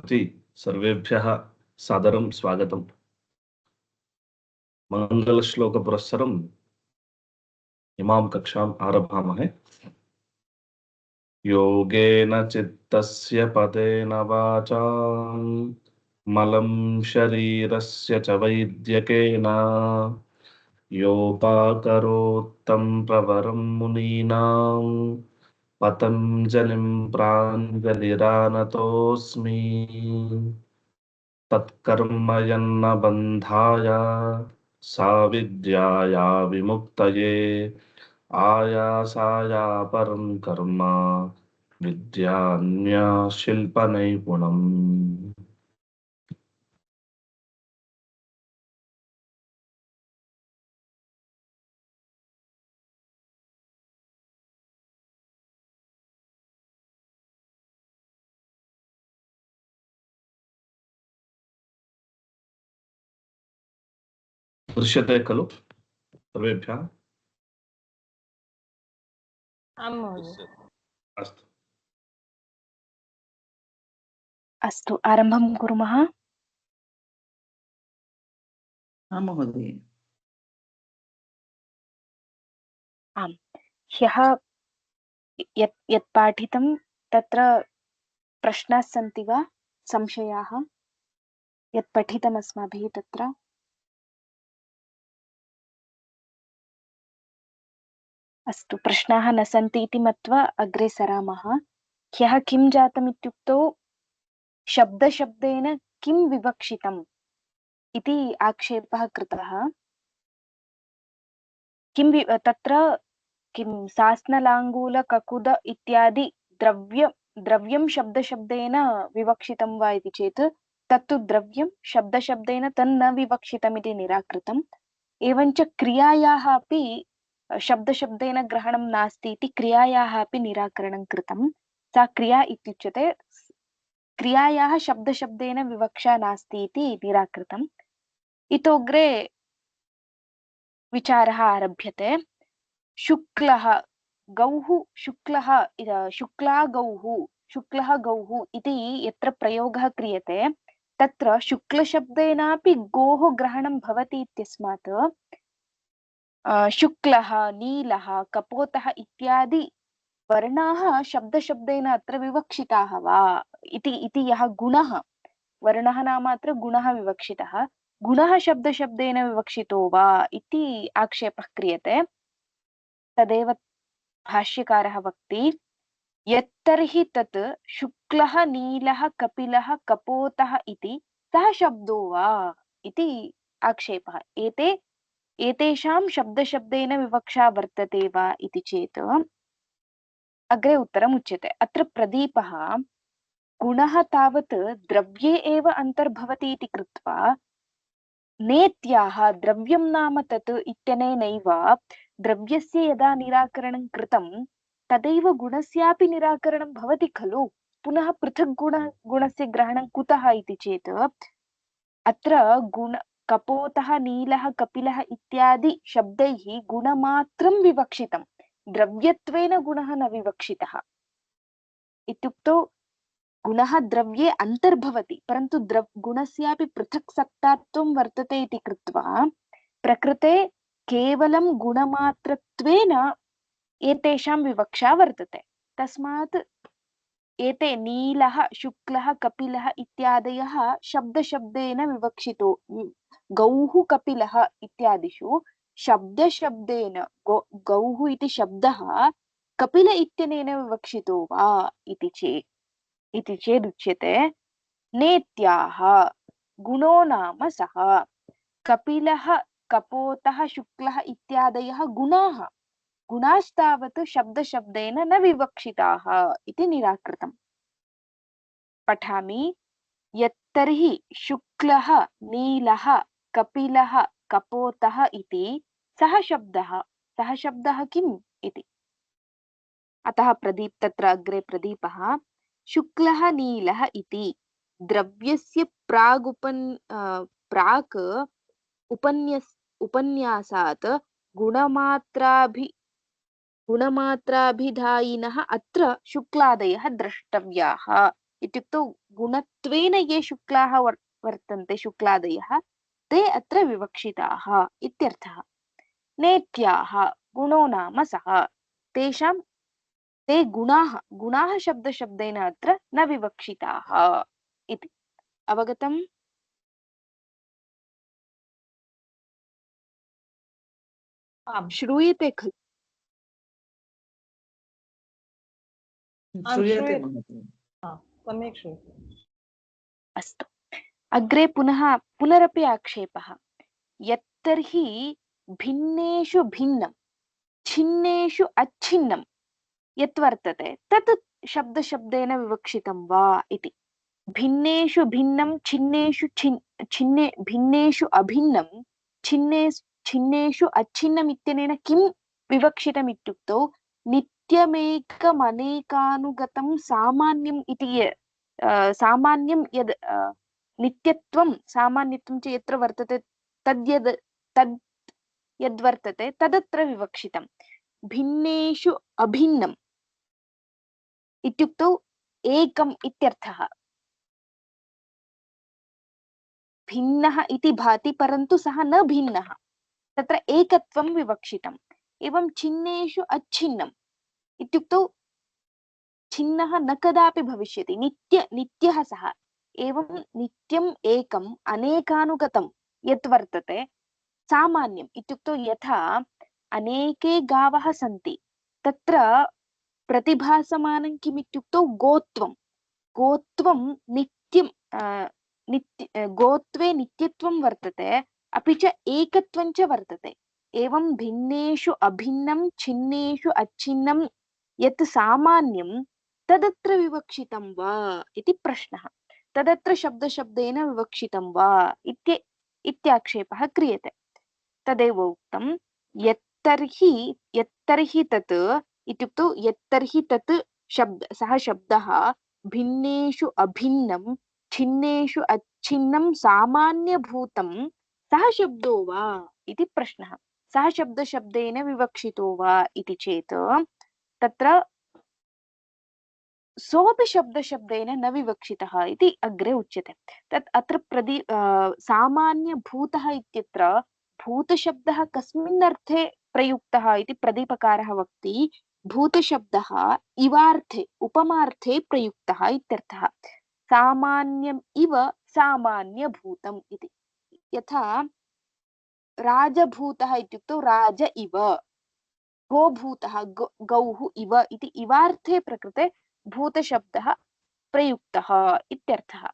प्रति सर्वेभ्यः सादरं स्वागतम्। मङ्गलश्लोकपुरस्सरम् इमां कक्षाम् आरभामहे। योगेन चित्तस्य पदेन वाचा मलं शरीरस्य च वैद्यकेन योपाकरोत्तं प्रवरं मुनीनां पतञ्जलिं प्राञ्जलिरानतोऽस्मि। तत्कर्म यन्न बन्धाय सा विद्याया विमुक्तये आयासाया परं कर्म विद्यान्या शिल्पनैपुणम्। दृश्यते खलु सर्वेभ्यः? आं महोदय। अस्तु, अस्तु, आरम्भं कुर्मः। आं महोदय। आम्, ह्यः यत् पाठितं तत्र प्रश्नाः सन्ति वा, संशयाः? यत् पठितम् अस्माभिः तत्र अस्तु, प्रश्नाः न सन्ति इति मत्वा अग्रे सरामः। ह्यः किं जातम् इत्युक्तौ शब्दशब्देन किं विवक्षितम् इति आक्षेपः कृतः। तत्र किं सास्नलाङ्गूलककुद इत्यादि द्रव्यं शब्दशब्देन विवक्षितं वा इति चेत् तत्तु द्रव्यं शब्दशब्देन तन्न विवक्षितम् इति निराकृतम्। एवञ्च क्रियायाः अपि शब्दशब्देन ग्रहणं नास्ति इति क्रियायाः अपि निराकरणं कृतं। सा क्रिया इत्युच्यते, क्रियायाः शब्दशब्देन विवक्षा नास्ति इति निराकृतम्। इतोऽग्रे विचारः आरभ्यते। शुक्लः गौः, शुक्ला गौः इति यत्र प्रयोगः क्रियते तत्र शुक्लशब्देनापि गोः ग्रहणं भवति इत्यस्मात् शुक्लः, नीलः, कपोतः इत्यादि वर्णाः शब्दशब्देन अत्र विवक्षिताः वा इति यः गुणः, वर्णः नाम अत्र गुणः विवक्षितः, गुणः शब्दशब्देन विवक्षितो वा इति आक्षेपः क्रियते। तदेव भाष्यकारः वक्ति, यत्तर्हि तत् शुक्लः, नीलः, कपिलः, कपोतः इति सः शब्दो वा इति आक्षेपः। एतेषां शब्दशब्देन विवक्षा वर्तते वा इति चेत् अग्रे उत्तरम् उच्यते। अत्र प्रदीपः गुणः तावत् द्रव्ये एव अन्तर्भवति इति कृत्वा नेत्याः द्रव्यं नाम तत् इत्यनेनैव द्रव्यस्य यदा निराकरणं कृतं तदैव गुणस्यापि निराकरणं भवति खलु। पुनः पृथक् गुणस्य ग्रहणं कुतः इति चेत् अत्र कपोतः, नीलः, कपिलः इत्यादि शब्दैः गुणमात्रं विवक्षितं, द्रव्यत्वेन गुणः न विवक्षितः। इत्युक्तौ गुणः द्रव्ये अन्तर्भवति, परन्तु गुणस्यापि पृथक् सत्तात्वं वर्तते इति कृत्वा प्रकृते केवलं गुणमात्रत्वेन एतेषां विवक्षा वर्तते। तस्मात् एते नीलः, शुक्लः, कपिलः इत्यादयः शब्दशब्देन विवक्षितो, गौः, कपिलः इत्यादिषु शब्दशब्देन गौः इति शब्दः कपिल इत्यनेन विवक्षितो वा इति चेदुच्यते, नेत्याः गुणो नाम सः, कपिलः, कपोतः, शुक्लः इत्यादयः गुणास्तावत् शब्दशब्देन न विवक्षिताः इति निराकृतम्। पठामि, यत्तर्हि शुक्लः, नीलः, कपिलः, कपोतः इति सः शब्दः किम् इति। अतः तत्र अग्रे प्रदीपः, शुक्लः, नीलः इति द्रव्यस्य प्राक् उपन्यासात् गुणमात्राभिधायिनः अत्र शुक्लादयः द्रष्टव्याः इत्युक्तौ गुणत्वेन ये शुक्लाः वर्तन्ते शुक्लादयः ते अत्र विवक्षिताः इत्यर्थः। नेत्याः गुणो नाम सः, तेषां ते गुणाः शब्दशब्देन अत्र न विवक्षिताः इति। अवगतम्? आम् श्रूयते खलु? श्रूयते श्रूयते। महोदय। सम्यक् श्रूयते। अस्तु, अग्रे पुनरपि आक्षेपः। यत्तर्हि भिन्नेषु भिन्नं छिन्नेषु अच्छिन्नं यत् वर्तते तत् शब्दशब्देन विवक्षितं वा इति। भिन्नेषु भिन्नं भिन्नेषु अभिन्नं छिन्नेषु अच्छिन्नम् इत्यनेन किं विवक्षितम् इत्युक्तौ नित्यमेकमनेकानुगतं सामान्यम् इति सामान्यं यद् नित्यत्वं सामान्यत्वं च यत्र वर्तते तद् यद्वर्तते तदत्र विवक्षितं। भिन्नेषु अभिन्नम् इत्युक्तौ एकम् इत्यर्थः। भिन्नः इति भाति परन्तु सः न भिन्नः, तत्र एकत्वं विवक्षितम्। एवं छिन्नेषु अच्छिन्नम् इत्युक्तौ छिन्नः न कदापि भविष्यति, नित्यः सः। एवं नित्यम् एकम् अनेकानुगतं यत् वर्तते सामान्यम् इत्युक्तौ यथा अनेके गावः सन्ति तत्र प्रतिभासमानं किम् इत्युक्तौ गोत्वं नित्यं गोत्वे नित्यत्वं वर्तते, अपि च एकत्वं च वर्तते। एवं भिन्नेषु अभिन्नं छिन्नेषु अच्छिन्नं यत् सामान्यं तदत्र विवक्षितं वा इति प्रश्नः। तदत्र शब्दशब्देन विवक्षितं वा इत्याक्षेपः क्रियते। तदेव उक्तं यत्तर्हि तत् इत्युक्तौ यत्तर्हि तत् सः शब्दः भिन्नेषु अभिन्नं छिन्नेषु अच्छिन्नं सामान्यभूतं सः शब्दो वा इति प्रश्नः। सः शब्दशब्देन विवक्षितो वा इति चेत् तत्र सोऽपि शब्दशब्देन न विवक्षितः इति अग्रे उच्यते। तत् अत्र सामान्यभूतः इत्यत्र भूतशब्दः कस्मिन् अर्थे प्रयुक्तः इति प्रदीपकारः वक्ति। भूतशब्दः इवार्थे उपमार्थे प्रयुक्तः इत्यर्थः। सामान्यम् इव सामान्यभूतम् इति। यथा राजभूतः इत्युक्तौ राज इव, गोभूतः गौः इव इति इवार्थे प्रकृते भूतशब्दः प्रयुक्तः इत्यर्थः।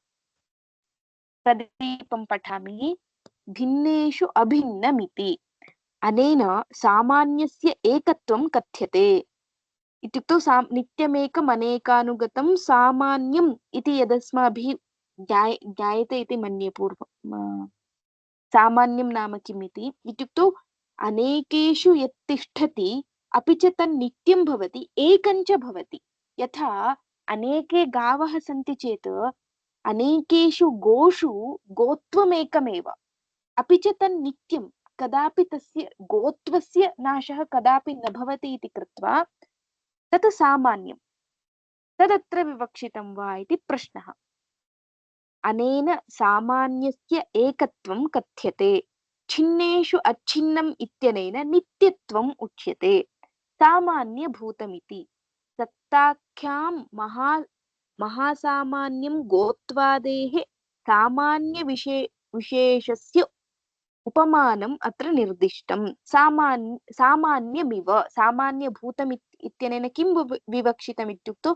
प्रदीपं पठामि। भिन्नेषु अभिन्नमिति अनेन सामान्यस्य एकत्वं कथ्यते इत्युक्तौ नित्यमेकम् अनेकानुगतं सामान्यम् इति यदस्माभिः ज्ञायते इति मन्ये पूर्वं। सामान्यं नाम किम् इत्युक्तौ अनेकेषु यत् तिष्ठति अपि च तन्नित्यं भवति, एकञ्च भवति। यथा अनेके गावः सन्ति चेत् अनेकेषु गोषु गोत्वमेकमेव, अपि च तन्नित्यं, कदापि तस्य गोत्वस्य नाशः कदापि न भवति इति कृत्वा तत् सामान्यं। तदत्र विवक्षितं वा इति प्रश्नः। अनेन सामान्यस्य एकत्वं कथ्यते। छिन्नेषु अच्छिन्नम् इत्यनेन नित्यत्वम् उच्यते। सामान्यभूतमिति सत्ताख्यां महासामान्यं गोत्वादेः सामान्यविशेषस्य उपमानम् अत्र निर्दिष्टम्। सामान्यमिव सामान्यभूतम् इत्यनेन किं विवक्षितम् इत्युक्तौ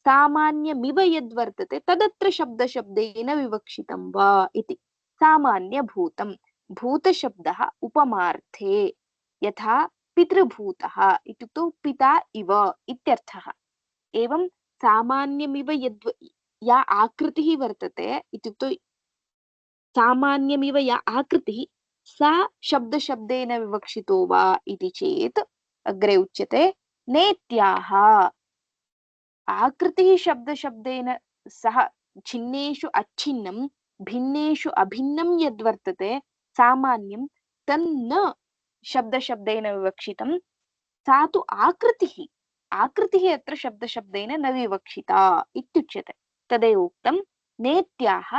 सामान्यमिव यद्वर्तते तदत्र शब्दशब्देन विवक्षितं वा इति। सामान्यभूतं भूतशब्दः उपमार्थे, यथा पितृभूतः इत्युक्तौ पिता इव इत्यर्थः। एवं सामान्यमिव या आकृतिः वर्तते इत्युक्तौ सामान्यमिव या आकृतिः सा शब्दशब्देन विवक्षितो वा इति चेत् अग्रे उच्यते नेत्याः। आकृतिः शब्दशब्देन सह छिन्नेषु अच्छिन्नं भिन्नेषु अभिन्नं यद्वर्तते सामान्यं तन्न शब्दशब्देन विवक्षितं। सा तु आकृतिः अत्र शब्दशब्देन न विवक्षिता इत्युच्यते। तदेव उक्तं नेत्याः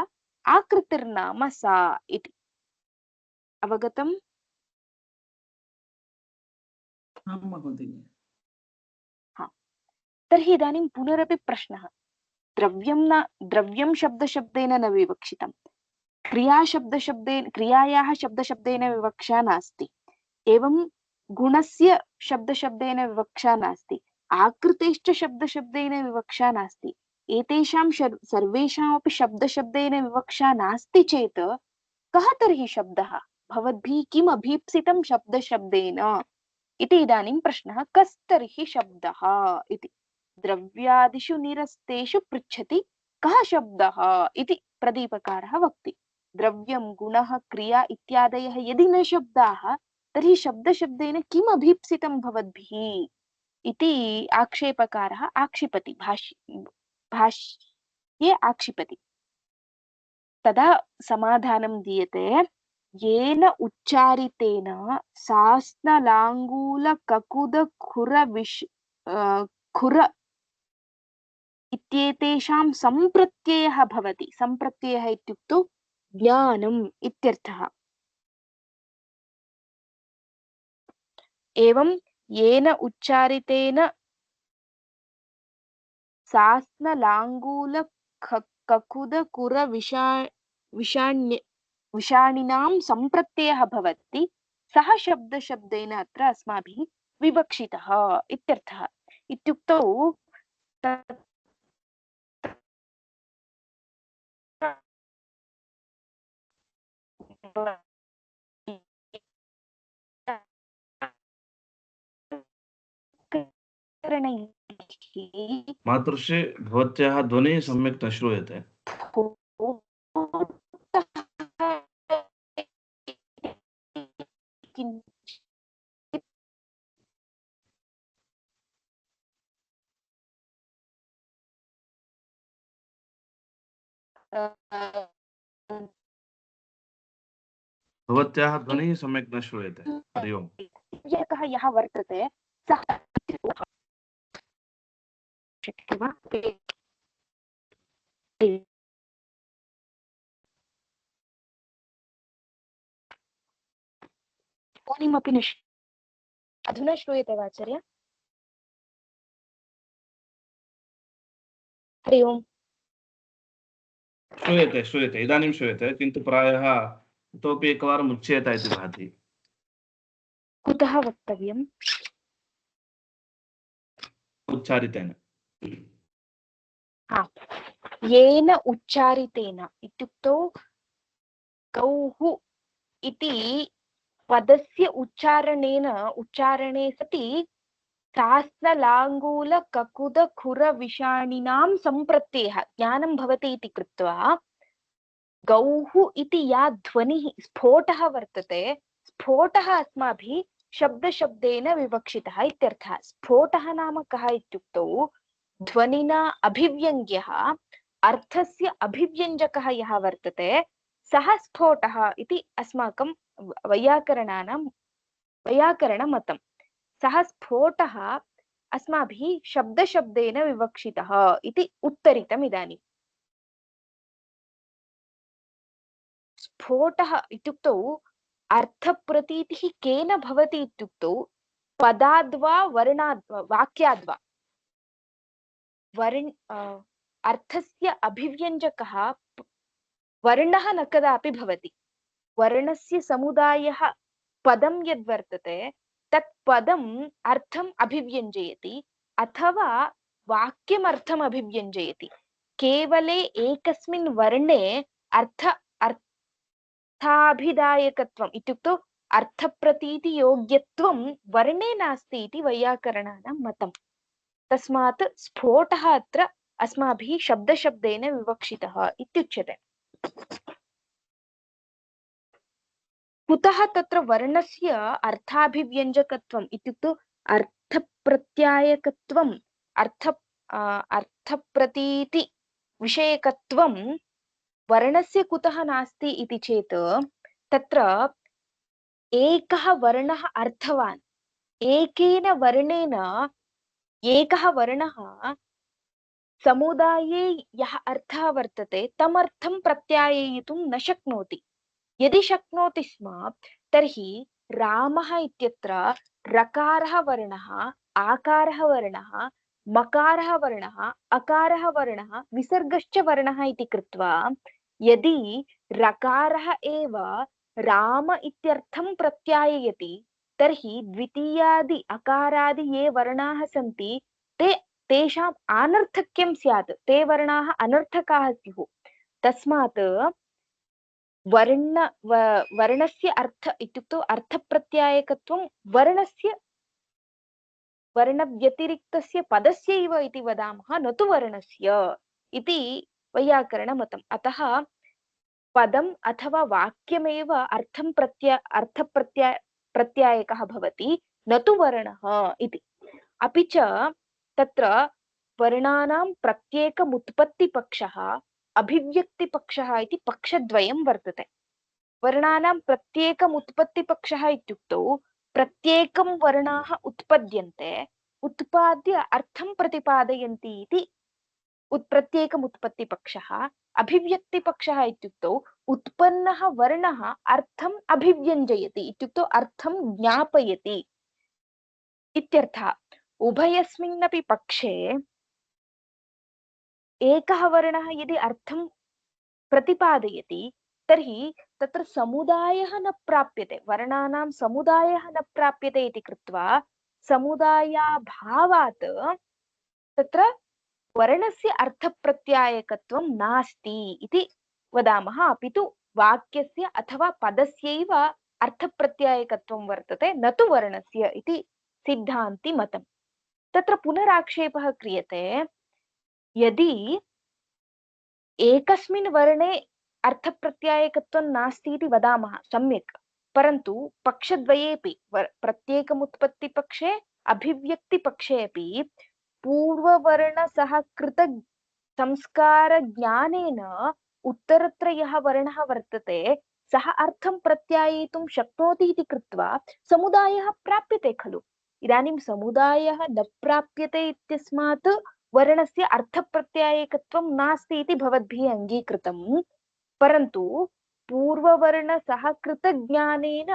आकृतिर्नाम सा इति। अवगतम्? आं महोदय। तर्हि इदानीं पुनरपि प्रश्नः। द्रव्यं शब्दशब्देन न विवक्षितं, क्रियायाः शब्दशब्देन विवक्षा नास्ति, एवं गुणस्य शब्दशब्देन विवक्षा नास्ति, आकृतेश्च शब्दशब्देन विवक्षा नास्ति। एतेषां सर्वेषामपि शब्दशब्देन विवक्षा नास्ति चेत् कः तर्हि शब्दः? भवद्भिः किम् अभीप्सितं शब्दशब्देन इति इदानीं प्रश्नः, कस्तर्हि शब्दः इति। द्रव्यादिषु निरस्तेषु पृच्छति कः शब्दः इति प्रदीपकारः वक्ति। द्रव्यं गुणः क्रिया इत्यादयः यदि न शब्दाः तर्हि शब्दशब्देन किम् अभीप्सितं भवद्भिः इति आक्षेपकारः आक्षिपति, भाष्ये आक्षिपति। तदा समाधानं दीयते, येन उच्चारितेन खुर इत्येतेषां सम्प्रत्ययः भवति। सम्प्रत्ययः इत्युक्तौ ज्ञानम् इत्यर्थः। एवं येन उच्चारितेन सास्नलाङ्गूल ककुद कुर विषाणिनां सम्प्रत्ययः भवति, सः शब्दशब्देन अत्र अस्माभिः विवक्षितः इत्यर्थः। इत्युक्तौ मातृश्री भवत्याः ध्वनिः सम्यक् न श्रूयते। भवत्याः ध्वनिः सम्यक् न श्रूयते। हरि ओम्। यः यः वर्तते सः शक्यते वा? ध्वनिमपि न अधुना श्रूयते वा आचार्य? हरि ओम्। श्रूयते श्रूयते, इदानीं श्रूयते, किन्तु प्रायः इतोपि एकवारम् उच्येत इति भाति। कुतः वक्तव्यम्? उच्चारितेन। येन उच्चारितेन इत्युक्तौ गौः इति पदस्य उच्चारणे सति सास्नलाङ्गूल ककुद खुर विषाणिनां सम्प्रत्ययः ज्ञानं भवति इति कृत्वा गौः इति या ध्वनिः स्फोटः वर्तते, स्फोटः अस्माभिः शब्दशब्देन विवक्षितः इत्यर्थः। स्फोटः नाम कः इत्युक्तौ ध्वनिना अभिव्यङ्ग्यः अर्थस्य अभिव्यञ्जकः यः वर्तते सः स्फोटः इति अस्माकं वैयाकरणमतं। सः स्फोटः अस्माभिः शब्दशब्देन विवक्षितः इति उत्तरितम्। इदानीं स्फोटः इत्युक्तौ अर्थप्रतीतिः केन भवति इत्युक्तौ पदाद्वा वर्णाद्वा वाक्याद्वा। अर्थस्य अभिव्यञ्जकः वर्णः न कदापि भवति। वर्णस्य समुदायः पदं यद्वर्तते तत् पदम् अर्थम् अभिव्यञ्जयति अथवा वाक्यम् अर्थम् अभिव्यञ्जयति। केवले एकस्मिन् वर्णे अर्थाभिधायकत्वम् इत्युक्तौ अर्थप्रतीतियोग्यत्वं वर्णे नास्ति इति वैयाकरणानां मतं। तस्मात् स्फोटः अत्र अस्माभिः शब्दशब्देन विवक्षितः इत्युच्यते। कुतः तत्र वर्णस्य अर्थाभिव्यञ्जकत्वम् इत्युक्तौ अर्थप्रत्यायकत्वम् अर्थप्रतीति विषयकत्वं वर्णस्य कुतः नास्ति इति चेत् तत्र एकः वर्णः अर्थवान्, एकेन वर्णेन एकः वर्णः समुदाये यः अर्थः वर्तते तमर्थं प्रत्याययितुं न शक्नोति। यदि शक्नोति स्म तर्हि रामः इत्यत्र रकारः वर्णः, आकारः वर्णः, मकारः वर्णः, अकारः वर्णः, विसर्गश्च वर्णः इति कृत्वा यदि रकारः एव राम इत्यर्थं प्रत्याययति तर्हि द्वितीयादि अकारादि ये वर्णाः सन्ति तेषाम् आनर्थक्यं स्यात्, ते वर्णाः अनर्थकाः स्युः। तस्मात् वर्णस्य अर्थ इत्युक्तौ अर्थप्रत्यायकत्वं वर्णव्यतिरिक्तस्य पदस्यैव इति वदामः, न तु वर्णस्य इति वैयाकरणमतम्। अतः पदम् अथवा वाक्यमेव प्रत्यायकः भवति, न तु वर्णः इति। अपि च तत्र वर्णानां प्रत्येकमुत्पत्तिपक्षः अभिव्यक्तिपक्षः इति पक्षद्वयं वर्तते। वर्णानां प्रत्येकमुत्पत्तिपक्षः इत्युक्तौ प्रत्येकं वर्णाः उत्पद्यन्ते, उत्पाद्य अर्थं प्रतिपादयन्ति इति प्रत्येकमुत्पत्तिपक्षः। अभिव्यक्तिपक्षः इत्युक्तौ उत्पन्नः वर्णः अर्थम् अभिव्यञ्जयति, इत्युक्तौ अर्थं ज्ञापयति इत्यर्थः। उभयस्मिन्नपि पक्षे एकः वर्णः यदि अर्थं प्रतिपादयति तर्हि तत्र समुदायः न प्राप्यते, वर्णानां समुदायः न प्राप्यते इति कृत्वा समुदायाभावात् तत्र वर्णस्य अर्थप्रत्यायकत्वं नास्ति इति वदामः। अपि तु वाक्यस्य अथवा पदस्यैव अर्थप्रत्यायकत्वं वर्तते, न तु वर्णस्य इति सिद्धान्ति मतम्। तत्र पुनराक्षेपः क्रियते, यदि एकस्मिन् वर्णे अर्थप्रत्यायकत्वं नास्ति इति वदामः सम्यक्, परन्तु पक्षद्वयेपि प्रत्येकमुत्पत्तिपक्षे अभिव्यक्तिपक्षे अपि पूर्ववर्णसहकृत संस्कारज्ञानेन उत्तरत्र यः वर्णः वर्तते सः अर्थं प्रत्याययितुं शक्नोति इति कृत्वा समुदायः प्राप्यते खलु। इदानीं समुदायः न प्राप्यते इत्यस्मात् वर्णस्य अर्थप्रत्यायकत्वं नास्ति इति भवद्भिः अङ्गीकृतं, परन्तु पूर्ववर्णसहकृतज्ञानेन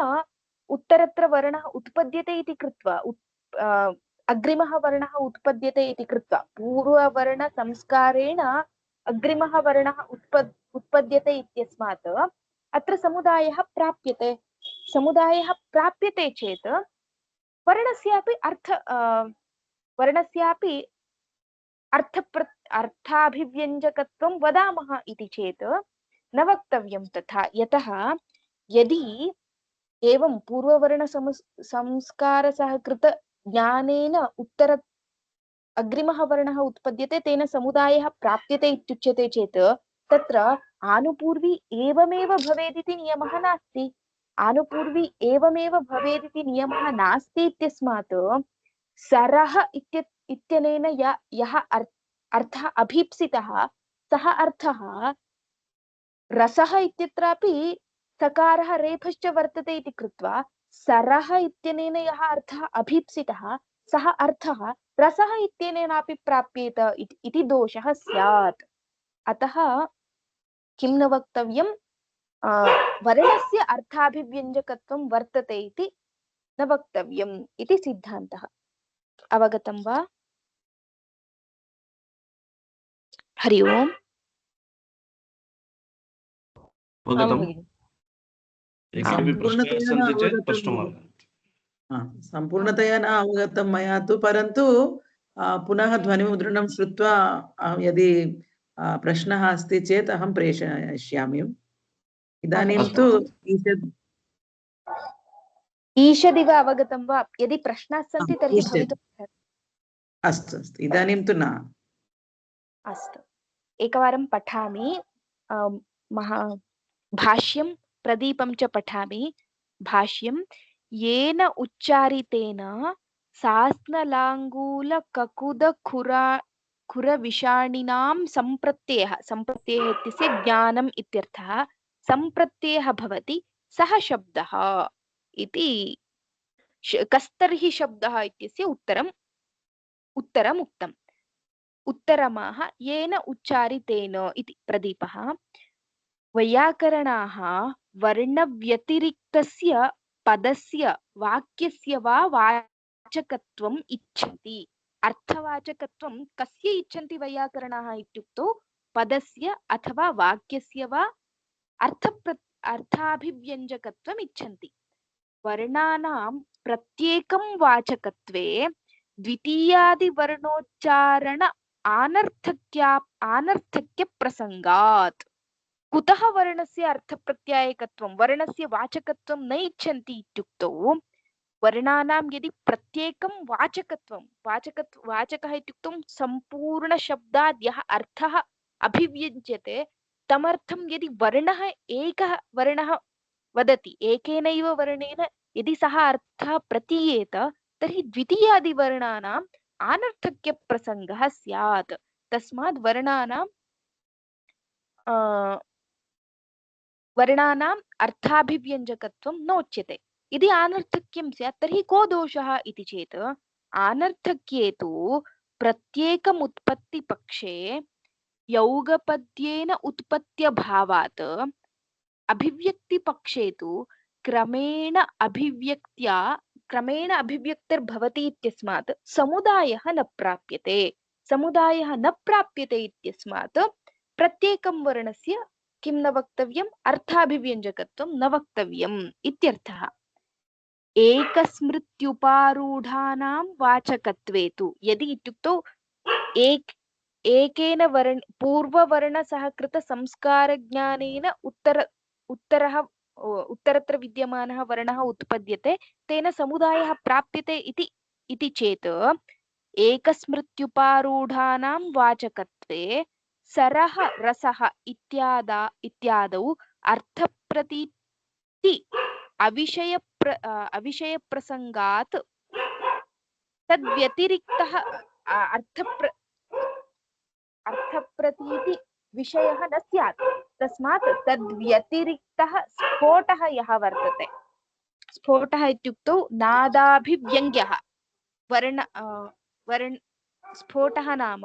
उत्तरत्र वर्णः उत्पद्यते इति कृत्वा अग्रिमः वर्णः उत्पद्यते इति कृत्वा पूर्ववर्णसंस्कारेण अग्रिमः वर्णः उत्पद्यते इत्यस्मात् अत्र समुदायः प्राप्यते। समुदायः प्राप्यते चेत् वर्णस्यापि अर्थाभिव्यञ्जकत्वं वदामः इति चेत् न वक्तव्यं तथा। यतः यदि एवं पूर्ववर्णसंस्कारसहकृत ज्ञानेन अग्रिमः वर्णः उत्पद्यते तेन समुदायः प्राप्यते इत्युच्यते चेत् तत्र आनुपूर्वी एवमेव भवेदिति नियमः नास्ति। आनुपूर्वी एवमेव भवेदिति नियमः नास्ति इत्यस्मात् सरः इत्यनेन यः अर्थः अभीप्सितः सः अर्थः रसः इत्यत्रापि सकारः रेफश्च वर्तते इति कृत्वा सरः इत्यनेन यः अर्थः अभीप्सितः सः अर्थः रसः इत्यनेनापि प्राप्येत इति दोषः स्यात्। अतः किं न वक्तव्यं, वर्णस्य अर्थाभिव्यञ्जकत्वं वर्तते इति न वक्तव्यम् इति सिद्धान्तः। अवगतं वा? हरि ओम्। सम्पूर्णतया न अवगतं मया तु, परन्तु पुनः ध्वनिमुद्रणं श्रुत्वा यदि प्रश्नः अस्ति चेत् अहं प्रेषयिष्यामि। इदानीं तु ईषदिव अवगतं वा? यदि प्रश्नाः सन्ति तर्हि भवितुम् अस्तु अस्तु, इदानीं तु न। अस्तु, एकवारं पठामि। भाष्यं प्रदीपं च पठामि। भाष्यं येन उच्चारितेन सास्नलाङ्गूलककुदखुरविषाणिनां सम्प्रत्ययः इत्यस्य ज्ञानम् इत्यर्थः सम्प्रत्ययः भवति सः शब्दः इति कस्तर्हि शब्दः इत्यस्य उत्तरम् उक्तम्। उत्तरमाह येन उच्चारितेन इति प्रदीपः। वैयाकरणाः वर्णव्यतिरिक्तस्य पदस्य वाक्यस्य वा वाचकत्वम् इच्छन्ति। अर्थवाचकत्वं कस्य इच्छन्ति वैयाकरणाः इत्युक्तौ पदस्य अथवा वाक्यस्य वा अर्थाभिव्यञ्जकत्वम् इच्छन्ति। वर्णानां प्रत्येकं वाचकत्वे द्वितीयादिवर्णोच्चारण आनर्थक्यप्रसङ्गात्। कुतः वर्णस्य अर्थप्रत्यायकत्वं वर्णस्य वाचकत्वं न इच्छन्ति इत्युक्तौ वर्णानां यदि प्रत्येकं वाचकः इत्युक्तौ सम्पूर्णशब्दात् यः अर्थः अभिव्यज्यते तमर्थं यदि वर्णः एकः वर्णः वदति एकेनैव वर्णेन यदि सः अर्थः प्रतीयेत तर्हि द्वितीयादिवर्णानाम् आनर्थक्यप्रसङ्गः स्यात्। तस्मात् वर्णानाम् अर्थाभिव्यञ्जकत्वं नोच्यते। यदि आनर्थक्यं स्यात् तर्हि को दोषः इति चेत् आनर्थक्ये तु प्रत्येकमुत्पत्तिपक्षे यौगपद्येन उत्पत्त्यभावात् अभिव्यक्तिपक्षे तु क्रमेण अभिव्यक्तिर्भवति इत्यस्मात् समुदायः न प्राप्यते। समुदायः न प्राप्यते इत्यस्मात् प्रत्येकं वर्णस्य किं न वक्तव्यम् अर्थाभिव्यञ्जकत्वं न वक्तव्यम् इत्यर्थः। एकस्मृत्युपारूढानां वाचकत्वे तु यदि इत्युक्तौ एकेन पूर्ववर्णसहकृतसंस्कारज्ञानेन उत्तरत्र विद्यमानः वर्णः उत्पद्यते तेन समुदायः प्राप्यते इति चेत् एकस्मृत्युपारूढानां वाचकत्वे सरः रसः इत्यादौ अर्थप्रतीति अविषयप्रसङ्गात् तद्व्यतिरिक्तः अर्थप्रतीति विषयः न स्यात्। तस्मात् तद्व्यतिरिक्तः स्फोटः यः वर्तते स्फोटः इत्युक्तौ नादाभिव्यङ्ग्यः स्फोटः नाम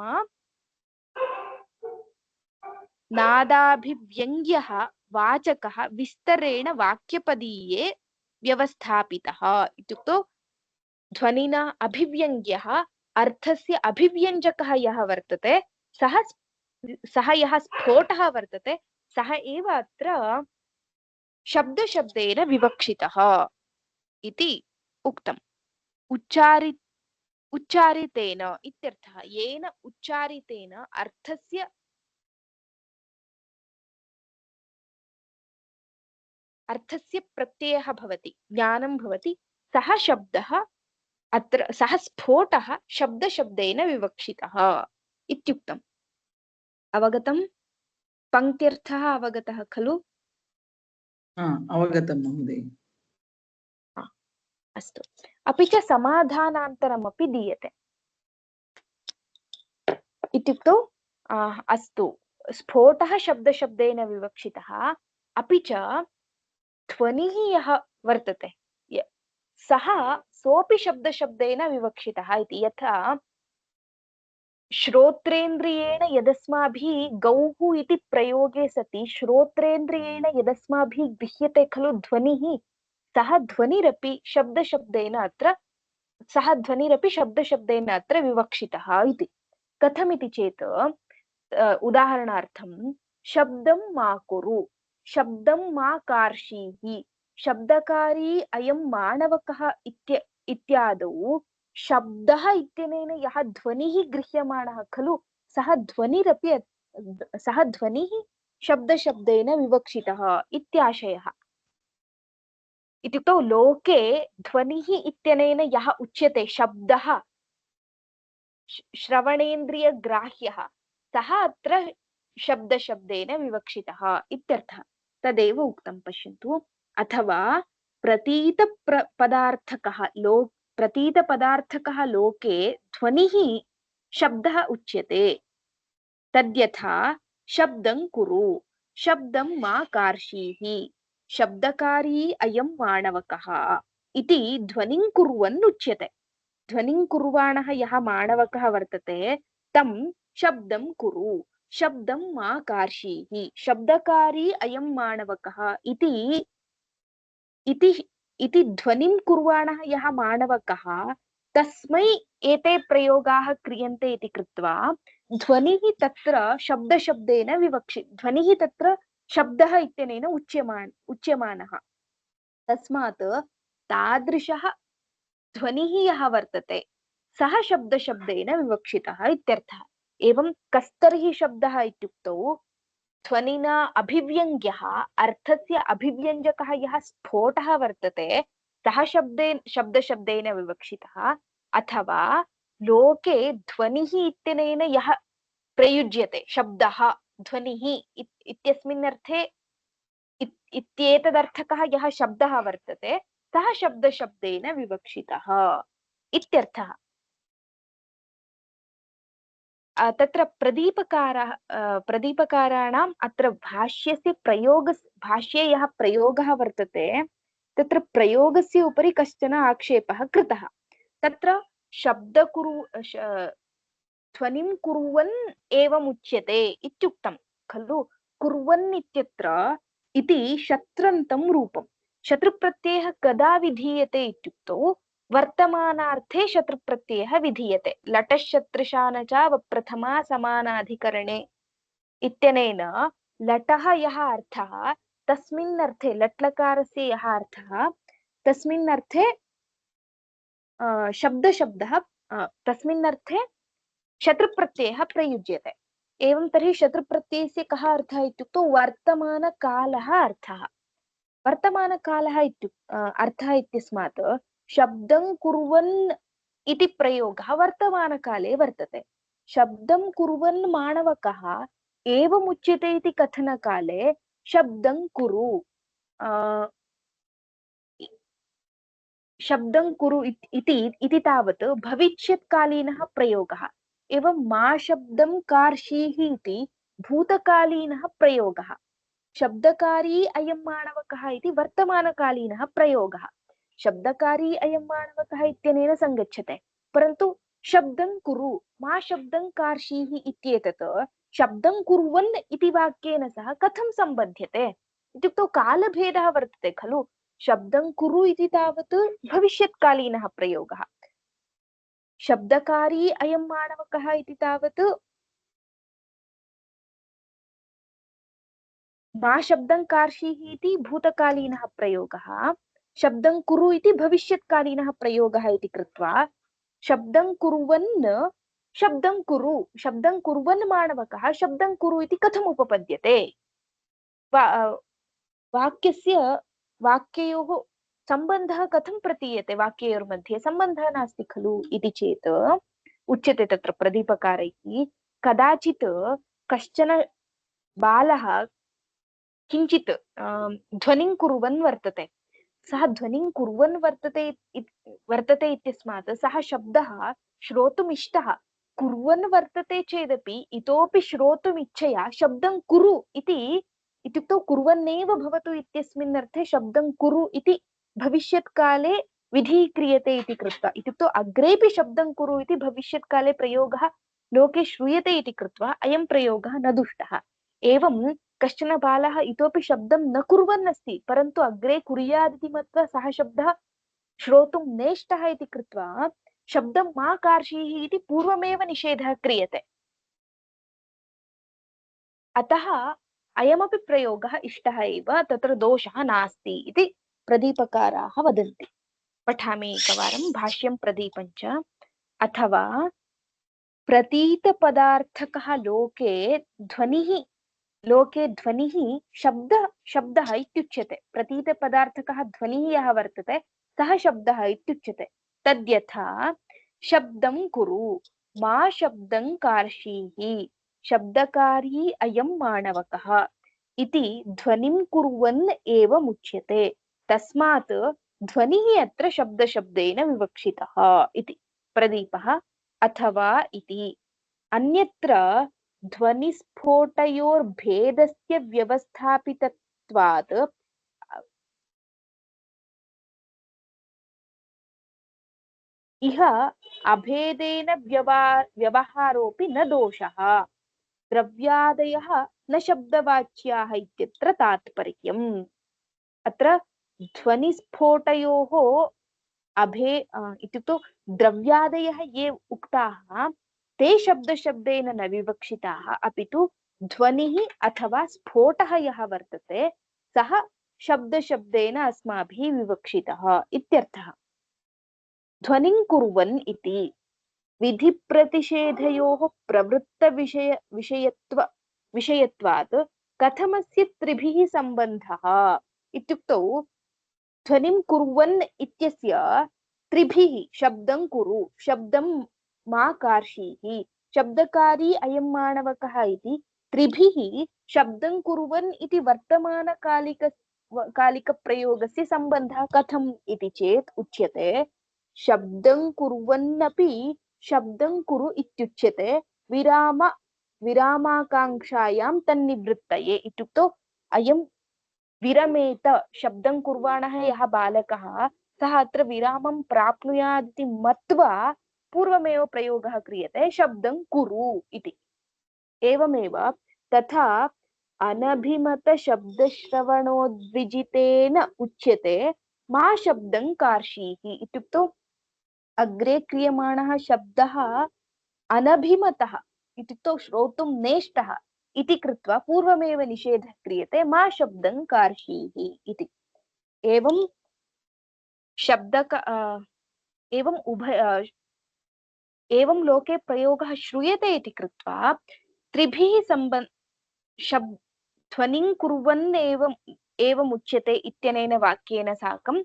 नादाभिव्यङ्ग्यः वाचकः विस्तरेण वाक्यपदीये व्यवस्थापितः इत्युक्तौ ध्वनिना अभिव्यङ्ग्यः अर्थस्य अभिव्यञ्जकः यः वर्तते सः यः स्फोटः वर्तते सः एव अत्र शब्दशब्देन विवक्षितः इति उक्तम्। उच्चारितेन इत्यर्थः येन उच्चारितेन अर्थस्य प्रत्ययः भवति ज्ञानं भवति सः शब्दः अत्र सः स्फोटः शब्दशब्देन विवक्षितः इत्युक्तम्। अवगतं? पङ्क्त्यर्थः अवगतः खलु? अवगतं महोदय। अस्तु। अपि च समाधानान्तरमपि दीयते इत्युक्तौ अस्तु स्फोटः शब्दशब्देन विवक्षितः अपि च ध्वनिः यः वर्तते सः सोऽपि शब्दशब्देन विवक्षितः इति। यथा श्रोत्रेन्द्रियेण यदस्माभिः गौः इति प्रयोगे सति श्रोत्रेन्द्रियेण यदस्माभिः गृह्यते खलु ध्वनिः सः ध्वनिरपि शब्दशब्देन अत्र विवक्षितः इति। कथमिति चेत् उदाहरणार्थं शब्दं मा कुरु शब्दं मा कार्षीः शब्दकारी अयं माणवकः इत्यादौ शब्दः इत्यनेन यः ध्वनिः गृह्यमाणः खलु सः ध्वनिः शब्दशब्देन विवक्षितः इत्याशयः। इत्युक्तौ लोके ध्वनिः इत्यनेन यः उच्यते शब्दः श्रवणेन्द्रियग्राह्यः सः अत्र शब्दशब्देन विवक्षितः इत्यर्थः। तदेव उक्तं पश्यन्तु। अथवा प्रतीतपदार्थकः लोके ध्वनिः शब्दः उच्यते तद्यथा शब्दं कुरु शब्दं मा कार्षीः शब्दकारी अयं माणवकः इति ध्वनिं कुर्वन् उच्यते। ध्वनिं कुर्वाणः यः माणवकः वर्तते तं शब्दं कुरु शब्दं मा कार्षीः शब्दकारी अयं माणवकः इति इति इति ध्वनिं कुर्वाणः यः माणवकः तस्मै एते प्रयोगाः क्रियन्ते इति कृत्वा ध्वनिः तत्र शब्दशब्देन ध्वनिः तत्र शब्दः इत्यनेन उच्यमानः तस्मात् तादृशः ध्वनिः यः वर्तते सः शब्दशब्देन विवक्षितः इत्यर्थः। एवं कस्तर्हि शब्दः इत्युक्तौ ध्वनिना अभिव्यङ्ग्यः अर्थस्य अभिव्यञ्जकः यः स्फोटः वर्तते सः शब्दशब्देन विवक्षितः अथवा लोके ध्वनिः इत्यनेन यः प्रयुज्यते शब्दः ध्वनिः इत्यस्मिन् अर्थे इत्येतदर्थकः यः शब्दः वर्तते सः शब्दशब्देन विवक्षितः इत्यर्थः। तत्र प्रदीपकाराणाम् अत्र भाष्ये यः प्रयोगः वर्तते तत्र प्रयोगस्य उपरि कश्चन आक्षेपः कृतः। तत्र ध्वनिं कुर्वन् एवमुच्यते इत्युक्तं खलु। कुर्वन् इत्यत्र इति शत्रन्तं रूपं शत्रुप्रत्ययः कदा विधीयते इत्युक्तौ वर्तमानार्थे शत्रुप्रत्ययः विधीयते। लटशत्रुशान च वप्रथमा समानाधिकरणे इत्यनेन लटः यः अर्थः तस्मिन् अर्थे लट्लकारस्य यः अर्थः तस्मिन् अर्थे शब्दशब्दः तस्मिन् अर्थे शत्रुप्रत्ययः प्रयुज्यते। एवं तर्हि शत्रुप्रत्ययस्य कः अर्थः इत्युक्तौ वर्तमानकालः अर्थः। वर्तमानकालः अर्थः इत्यस्मात् शब्दं कुर्वन् इति प्रयोगः वर्तमानकाले वर्तते। शब्दं कुर्वन् माणवकः एवमुच्यते इति कथनकाले शब्दं कुरु शब्दं कुरु इति तावत् भविष्यत्कालीनः प्रयोगः। एवं मा शब्दं कार्षीः इति भूतकालीनः प्रयोगः। शब्दकारी अयं माणवकः इति वर्तमानकालीनः प्रयोगः। शब्दकारी अयं माणवकः इत्यनेन संगच्छते, परन्तु शब्दं कुरु मा शब्दं कार्षीः इत्येतत् शब्दं कुर्वन् इति वाक्येन सह कथं सम्बध्यते इत्युक्तौ कालभेदः वर्तते खलु। शब्दं कुरु इति तावत् भविष्यत्कालीनः प्रयोगः, शब्दकारी अयं माणवकः इति तावत् मा शब्दं कार्षीः इति भूतकालीनः प्रयोगः, शब्दं कुरु इति भविष्यत्कालीनः प्रयोगः इति कृत्वा शब्दं कुर्वन् शब्दं कुरु शब्दं कुर्वन् माणवकः शब्दं कुरु इति कथम् उपपद्यते। वाक्ययोः सम्बन्धः कथं प्रतीयते, वाक्ययोर्मध्ये सम्बन्धः नास्ति खलु इति चेत् उच्यते तत्र प्रदीपकारैः कदाचित् कश्चन बालः किञ्चित् ध्वनिं कुर्वन् वर्तते। सः ध्वनिं कुर्वन् वर्तते इत्यस्मात् सः शब्दः श्रोतुम् इष्टः। कुर्वन् वर्तते चेदपि इतोपि श्रोतुम् इच्छया शब्दं कुरु इत्युक्तौ कुर्वन्नेव भवतु इत्यस्मिन् अर्थे शब्दं कुरु इति भविष्यत्काले विधिः क्रियते इति कृत्वा, इत्युक्तौ अग्रेपि शब्दं कुरु इति भविष्यत्काले प्रयोगः लोके श्रूयते इति कृत्वा अयं प्रयोगः न दुष्टः। एवं कश्चन बालः इतोपि शब्दं न कुर्वन् अस्ति, परन्तु अग्रे कुर्यात् इति मत्वा सः शब्दः श्रोतुं नेष्टः इति कृत्वा शब्दं मा कार्षीः इति पूर्वमेव निषेधः क्रियते। अतः अयमपि प्रयोगः इष्टः एव, तत्र दोषः नास्ति इति प्रदीपकाराः वदन्ति। पठामि एकवारं भाष्यं प्रदीपञ्च। अथवा प्रतीतपदार्थकः लोके ध्वनिः शब्दः इत्युच्यते। प्रतीतपदार्थकः ध्वनिः यः वर्तते सः शब्दः इत्युच्यते। तद्यथा शब्दं कुरु मा शब्दं कार्षीः शब्दकारी अयं माणवकः इति ध्वनिं कुर्वन् एव मुच्यते। तस्मात् ध्वनिः अत्र शब्दशब्देन विवक्षितः इति। प्रदीपः अथवा इति अन्यत्र ध्वनिस्फोटयोर्भेदस्य व्यवस्थापितत्वात् इह अभेदेन व्यवहारोऽपि न दोषः द्रव्यादयः न शब्दवाच्याः इत्यत्र तात्पर्यम्। अत्र ध्वनिस्फोटयोः इत्युक्तौ द्रव्यादयः ये उक्ताः ते शब्दशब्देन न विवक्षिताः, अपि तु ध्वनिः अथवा स्फोटः यः वर्तते सः शब्दशब्देन अस्माभिः विवक्षितः इत्यर्थः। ध्वनिं कुर्वन् इति विधिप्रतिषेधयोः विषयत्वात् कथमस्य त्रिभिः सम्बन्धः इत्युक्तौ ध्वनिं कुर्वन् इत्यस्य त्रिभिः शब्दं कुरु, शब्दं मा कार्षीः, शब्दकारी अयं माणवकः इति त्रिभिः शब्दं कुर्वन् इति कालिकप्रयोगस्य सम्बन्धः कथम् इति चेत् उच्यते शब्दं कुर्वन्नपि शब्दं कुरु इत्युच्यते विरामाकाङ्क्षायां तन्निवृत्तये इत्युक्तौ अयं विरमेत शब्दं कुर्वाणः यः बालकः सः अत्र विरामं प्राप्नुयात् इति मत्वा पूर्वमेव प्रयोगः क्रियते शब्दं कुरु इति। एवमेव तथा अनभिमत शब्दश्रवणोद्विजितेन उच्यते मा शब्दं कार्षीः इत्युक्तौ अग्रे क्रियमाणः शब्दः अनभिमतः इत्युक्तौ श्रोतुं नेष्टः इति कृत्वा पूर्वमेव निषेधः क्रियते मा शब्दं कार्षीः इति। एवं एवं लोके प्रयोगः श्रूयते इति कृत्वा त्रिभिः ध्वनिं कुर्वन् एवम् उच्यते इत्यनेन वाक्येन साकं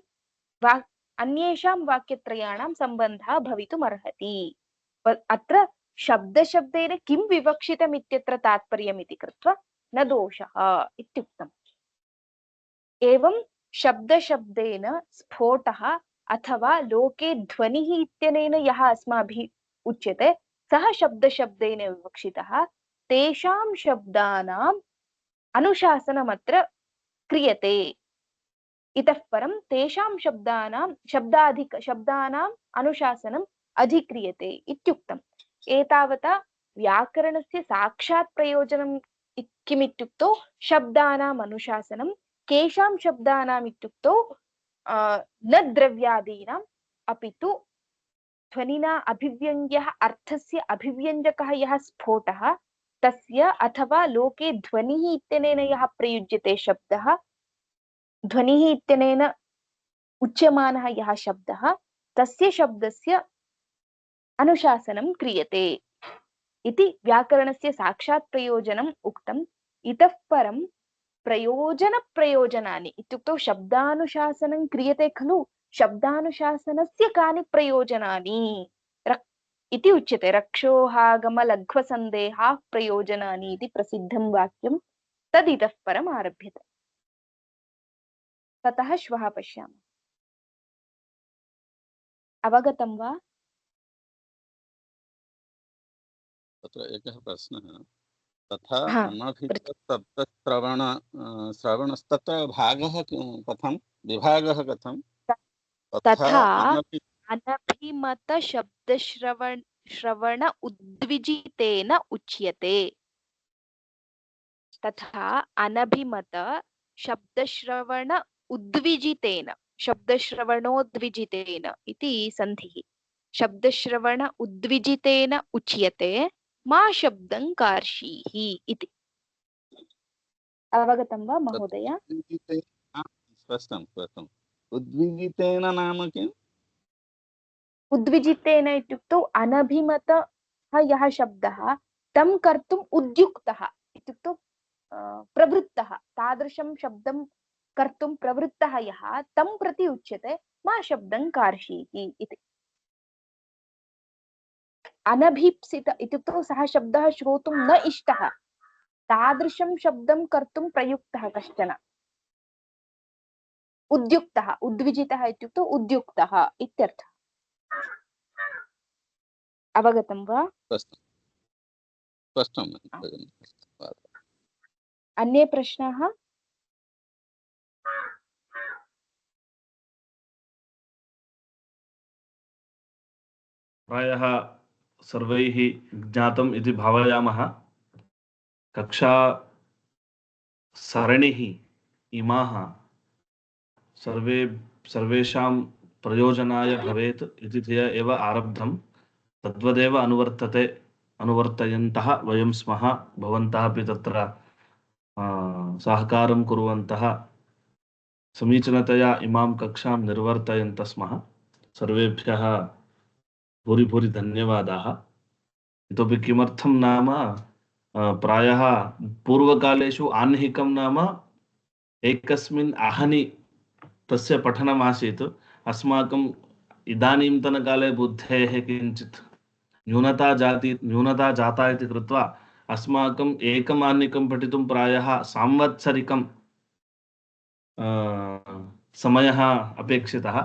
अन्येषां वाक्यत्रयाणां सम्बन्धः भवितुमर्हति। अत्र शब्दशब्देन किं विवक्षितम् इत्यत्र तात्पर्यम् इति कृत्वा न दोषः इत्युक्तम्। एवं शब्दशब्देन स्फोटः अथवा लोके ध्वनिः इत्यनेन यः अस्माभिः उच्यते सः शब्दशब्देन विवक्षितः। तेषां शब्दानाम् अनुशासनमत्र क्रियते। इतः परं तेषां शब्दानाम् अनुशासनम् अधिक्रियते इत्युक्तम्। एतावता व्याकरणस्य साक्षात् प्रयोजनं किमित्युक्तौ शब्दानाम् अनुशासनं। केषां शब्दानाम् इत्युक्तौ न द्रव्यादीनाम् अपि तु ध्वनिना अभिव्यङ्ग्यः अर्थस्य अभिव्यञ्जकः यः स्फोटः तस्य अथवा लोके ध्वनिः इत्यनेन यः प्रयुज्यते शब्दः, ध्वनिः इत्यनेन उच्यमानः यः शब्दः तस्य शब्दस्य अनुशासनं क्रियते इति व्याकरणस्य साक्षात् प्रयोजनम् उक्तम्। इतः परं प्रयोजनानि इत्युक्तौ शब्दानुशासनं क्रियते खलु, शब्दानुशासनस्य कानि प्रयोजनानि इति उच्यते। रक्षोहागमलघ्वसन्देहाः प्रयोजनानि इति प्रसिद्धं वाक्यं तदितः परम् आरभ्यते। ततः श्वः पश्यामः। अवगतं वा? तत्र एकः प्रश्नः तथा हा, श्रवणस्तत्र भागः कथं विभागः कथं तथा अनभिमत श्रवण उद्विजितेन उच्यते। तथा अनभिमत शब्दश्रवण उद्विजितेन, शब्दश्रवणोद्विजितेन इति सन्धिः। शब्दश्रवण उद्विजितेन उच्यते मा शब्दं कार्षीः इति। अवगतं वा महोदय? स्पष्टं स्पष्टम्। उद्विजितेन नाम किम्? उद्विजितेन इत्युक्तौ अनभिमतः यः शब्दः तं कर्तुम् उद्युक्तः इत्युक्तौ प्रवृत्तः, तादृशं शब्दं कर्तुं प्रवृत्तः यः तं प्रति उच्यते मा शब्दं कार्षीः इति। अनभीप्सित इत्युक्तौ सः शब्दः श्रोतुं न इष्टः, तादृशं शब्दं कर्तुं प्रयुक्तः कश्चन। उद्युक्तः, उद्विजितः इत्युक्तौ उद्युक्तः इत्यर्थः। अवगतं वा? स्पष्टं। अन्ये प्रश्नाः? प्रायः सर्वैः ज्ञातम् इति भावयामः। कक्षा सरणिः इमाः सर्वेषां प्रयोजनाय भवेत् इति धिया एव आरब्धं। तद्वदेव अनुवर्तयन्तः वयं स्मः। भवन्तः अपि तत्र सहकारं कुर्वन्तः समीचीनतया इमां कक्षां निर्वर्तयन्तः स्मः। सर्वेभ्यः भूरि भूरि धन्यवादाः। इतोपि किमर्थं नाम प्रायः पूर्वकालेषु आह्निकं नाम एकस्मिन् आहनि तस्य पठनमासीत्। अस्माकम् इदानीन्तनकाले बुद्धेः किञ्चित् न्यूनता जाता इति कृत्वा अस्माकम् एकम् आह्निकं पठितुं प्रायः सांवत्सरिकं समयः अपेक्षितः।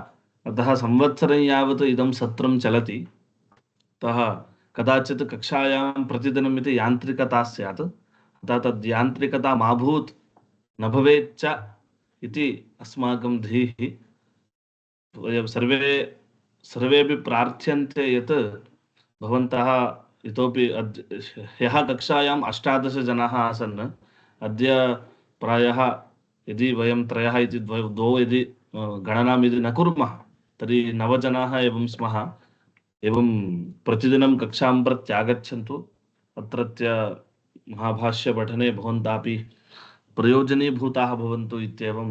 अतः संवत्सरं यावत् इदं सत्रं चलति। अतः कदाचित् कक्षायां प्रतिदिनम् इति यान्त्रिकता स्यात्। अतः तद् यान्त्रिकता मा भूत् न भवेच्च इति अस्माकं धीः। वयं सर्वेपि प्रार्थ्यन्ते यत् भवन्तः इतोपि ह्यः कक्षायाम् 18 जनाः आसन्। अद्य प्रायः यदि वयं त्रयः इति द्वौ यदि गणनां यदि न कुर्मः तर्हि 9 जनाः एवं स्मः। एवं प्रतिदिनं कक्षां प्रत्यागच्छन्तु। अत्रत्य महाभाष्यपठने भवन्तापि प्रयोजनीभूताः भवन्तु इत्येवं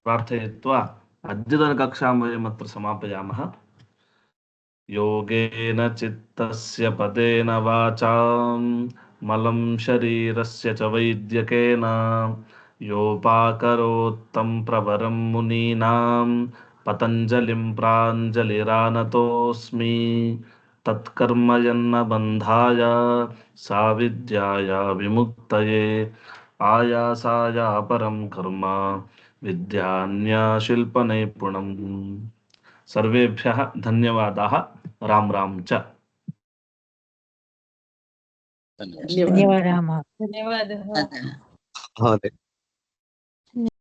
प्रार्थयित्वा अद्यतनकक्षां वयम् अत्र समापयामः। योगेन चित्तस्य पदेन वाचां मलं शरीरस्य च वैद्यकेन योपाकरोत्तं प्रवरं मुनीनां पतञ्जलिं प्राञ्जलिरानतोऽस्मि। तत्कर्म यन्न बन्धाय साविद्याय विमुक्तये आयासाय परं कर्म विद्यान्यशिल्पनैपुणम्। सर्वेभ्यः धन्यवादाः। राम राम च। धन्यवादः। धन्यवादः। धन्यवादः। महोदय।